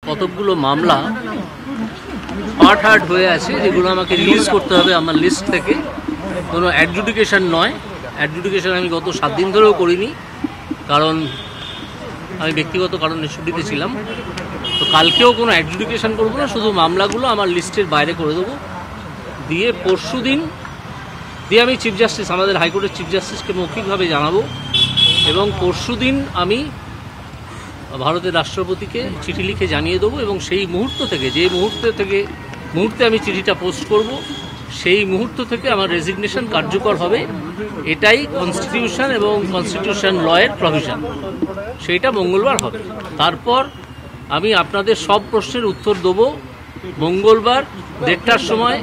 কতগুলো মামলা পার্ট হয়ে আছে, যেগুলো আমাকে রিলিজ করতে হবে আমার লিস্ট থেকে। কোনো অ্যাডজুডিকেশন নয়, অ্যাডজুডিকেশন আমি গত 7 দিন ধরেও করিনি, কারণ আমি ব্যক্তিগত কারণে ছুটিতে ছিলাম। তো কালকেও কোনো অ্যাডজুডিকেশন করবো না, শুধু মামলাগুলো আমার লিস্টের বাইরে করে দেবো। দিয়ে পরশু দিন আমি চিফ জাস্টিস, আমাদের হাইকোর্টের চিফ জাস্টিসকে মৌখিকভাবে জানাবো, এবং পরশু দিন আমি ভারতের রাষ্ট্রপতিকে চিঠি লিখে জানিয়ে দেবো। এবং সেই মুহূর্ত থেকে, যে মুহূর্তে আমি চিঠিটা পোস্ট করব, সেই মুহূর্ত থেকে আমার রেজিগনেশন কার্যকর হবে। এটাই কনস্টিটিউশন এবং কনস্টিটিউশন লয়ের প্রভিশন, সেইটা মঙ্গলবার হবে। তারপর আমি আপনাদের সব প্রশ্নের উত্তর দেবো। মঙ্গলবার 1:30টার সময়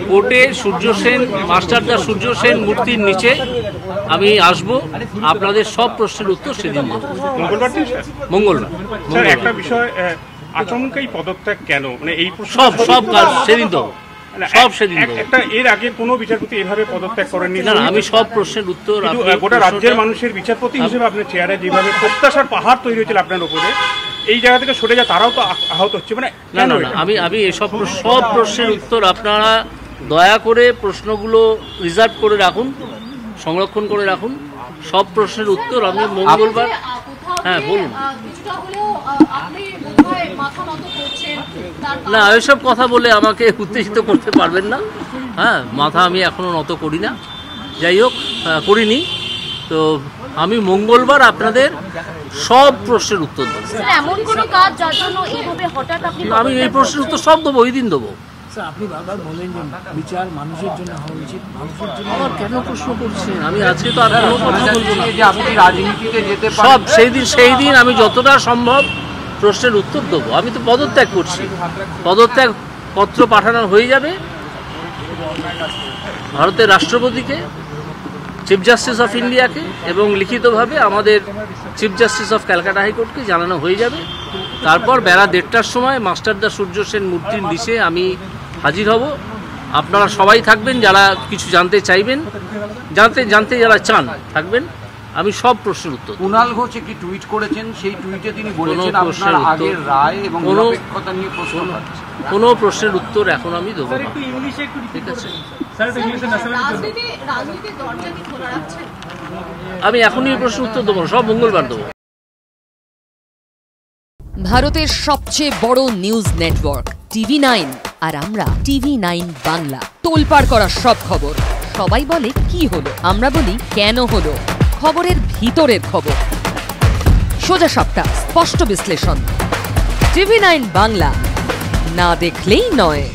কোর্টে সূর্য সেন, মাস্টারদা সূর্য সেন মূর্তির নিচে আমি আসব, আপনাদের সব প্রশ্নের উত্তর সেদিন দেব। মঙ্গলবার। একটা বিষয়, আচমকাই পদত্যাগ কেন? মানে এই সব কাজ সেদিন দেবো, সব সেদিন দেবো। একটা এর আগে কোনো বিচারপতি এভাবে পদত্যাগ করেননি। না, আমি সব প্রশ্নের উত্তর, গোটা রাজ্যের মানুষের বিচারপতি হিসেবে আপনার চেয়ারে যেভাবে প্রত্যাশার পাহাড় তৈরি হয়েছিল আপনার উপরে, এই জায়গা থেকে সরে যায় তারাও তো আহত হচ্ছে। মানে না, আমি এসব সব প্রশ্নের উত্তর, আপনারা দয়া করে প্রশ্নগুলো রিজার্ভ করে রাখুন, সংরক্ষণ করে রাখুন। সব প্রশ্নের উত্তর আমি মঙ্গলবার। হ্যাঁ, বলুন। না, এসব কথা বলে আমাকে উত্তেজিত করতে পারবেন না। হ্যাঁ, মাথা আমি এখনো নত করি না, যাই হোক, করিনি। তো আমি মঙ্গলবার আপনাদের সব প্রশ্নের উত্তর দেবো। আমি এই প্রশ্নের উত্তর সব দেবো, ওই দিন দেবো। আপনি বারবার বলেন যে বিচার মানুষের জন্য হওয়া উচিত, মানুষের জন্য। আবার কেন প্রশ্ন করছেন? আমি আজকে তো আর কোনো কথা বলবো না। যে আপনি রাজনীতিতে যেতে পারেন, সব সেই দিন আমি যতটা সম্ভব প্রশ্নের উত্তর দেবো। আমি তো পদত্যাগ করছি, পদত্যাগ পত্র পাঠানো হয়ে যাবে ভারতের রাষ্ট্রপতিকে, চিফ জাস্টিস অফ ইন্ডিয়াকে, এবং লিখিতভাবে আমাদের চিফ জাস্টিস অফ ক্যালকাটা হাইকোর্টকে জানানো হয়ে যাবে। তারপর বেলা 1:30টার সময় মাস্টারদা সূর্য সেন মূর্তির নিচে আমি হাজির হব। আপনারা সবাই থাকবেন, যারা কিছু জানতে চাইবেন, জানতে যারা চান থাকবেন। আমি সব প্রশ্নের উত্তর। কুণাল ঘোষ একটি টুইট করেছেন, সেই টুইটে তিনি বলেছেন আপনার আগের রায় এবং নিরপেক্ষতা নিয়ে প্রশ্ন পাচ্ছে। কোনো প্রশ্নের উত্তর এখন আমি দেবো না, ঠিক আছে? আমি এখনই এই প্রশ্নের উত্তর দেবো, সব মঙ্গলবার দেবো। ভারতের সবচেয়ে বড় নিউজ নেটওয়ার্ক TV9, আর আমরা TV9 বাংলা। তোলপাড় করা সব খবর, সবাই বলে কি হলো, আমরা বলি কেন হলো। খবরের ভিতরের খবর, সোজা সাপটা, স্পষ্ট বিশ্লেষণ। TV9 বাংলা, না দেখলেই নয়।